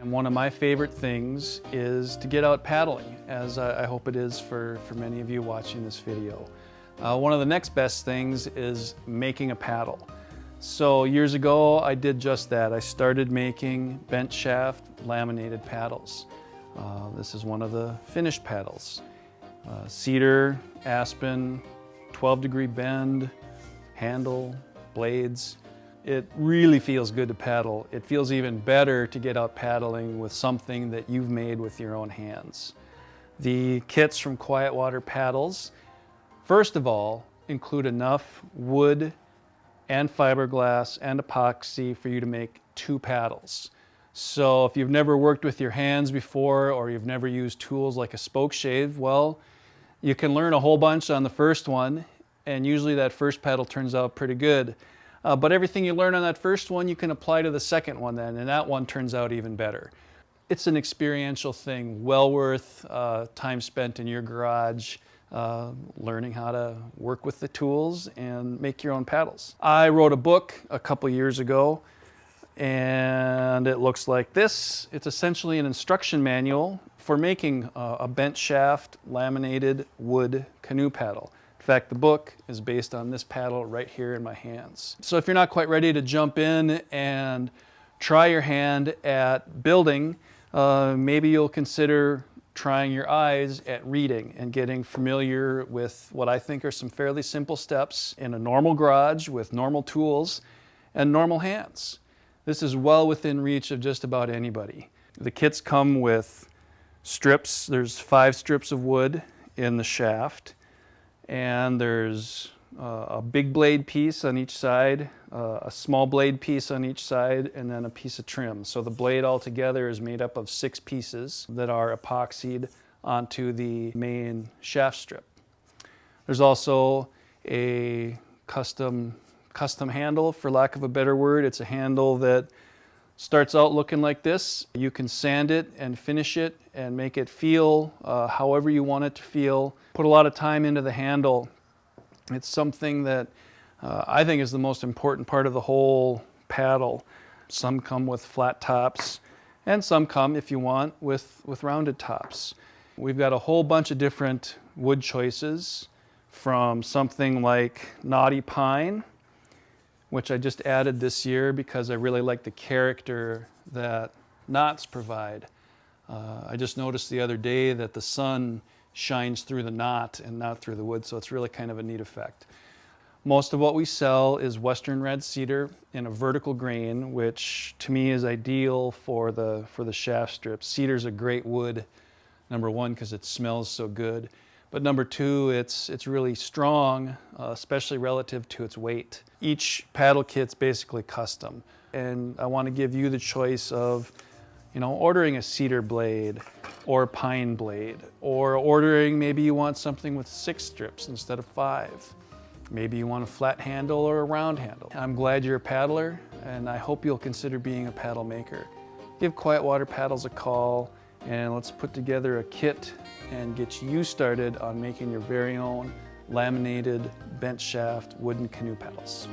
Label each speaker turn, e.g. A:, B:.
A: One of my favorite things is to get out paddling, as I hope it is for many of you watching this video. One of the next best things is making a paddle. So years ago I did just that. I started making bent shaft laminated paddles. This is one of the finished paddles. Cedar, aspen, 12-degree bend, handle, blades. It really feels good to paddle. It feels even better to get out paddling with something that you've made with your own hands. The kits from Quietwater Paddles, first of all, include enough wood and fiberglass and epoxy for you to make 2 paddles. So if you've never worked with your hands before, or you've never used tools like a spoke shave, well, you can learn a whole bunch on the first one, and usually that first paddle turns out pretty good. But everything you learn on that first one, you can apply to the second one then, and that one turns out even better. It's an experiential thing, well worth time spent in your garage, learning how to work with the tools and make your own paddles. I wrote a book a couple years ago, and it looks like this. It's essentially an instruction manual for making a bent shaft laminated wood canoe paddle. In fact, the book is based on this paddle right here in my hands. So if you're not quite ready to jump in and try your hand at building, maybe you'll consider trying your eyes at reading and getting familiar with what I think are some fairly simple steps in a normal garage with normal tools and normal hands. This is well within reach of just about anybody. The kits come with strips. There's 5 strips of wood in the shaft, and there's a big blade piece on each side, a small blade piece on each side, and then a piece of trim. So the blade altogether is made up of 6 pieces that are epoxied onto the main shaft strip. There's also a custom handle, for lack of a better word. It's a handle that starts out looking like this. You can sand it and finish it and make it feel however you want it to feel. Put a lot of time into the handle. It's something that I think is the most important part of the whole paddle. Some come with flat tops, and some come, if you want, with rounded tops. We've got a whole bunch of different wood choices, from something like knotty pine, which I just added this year because I really like the character that knots provide. I just noticed the other day that the sun shines through the knot and not through the wood, so it's really kind of a neat effect. Most of what we sell is western red cedar in a vertical grain, which to me is ideal for the shaft strips. Cedar's a great wood, number one, because it smells so good. But number two, it's really strong, especially relative to its weight. Each paddle kit's basically custom, and I want to give you the choice of, ordering a cedar blade or pine blade, or ordering, maybe you want something with 6 strips instead of 5. Maybe you want a flat handle or a round handle. I'm glad you're a paddler, and I hope you'll consider being a paddle maker. Give Quietwater Paddles a call, and let's put together a kit and get you started on making your very own laminated bent shaft wooden canoe paddles.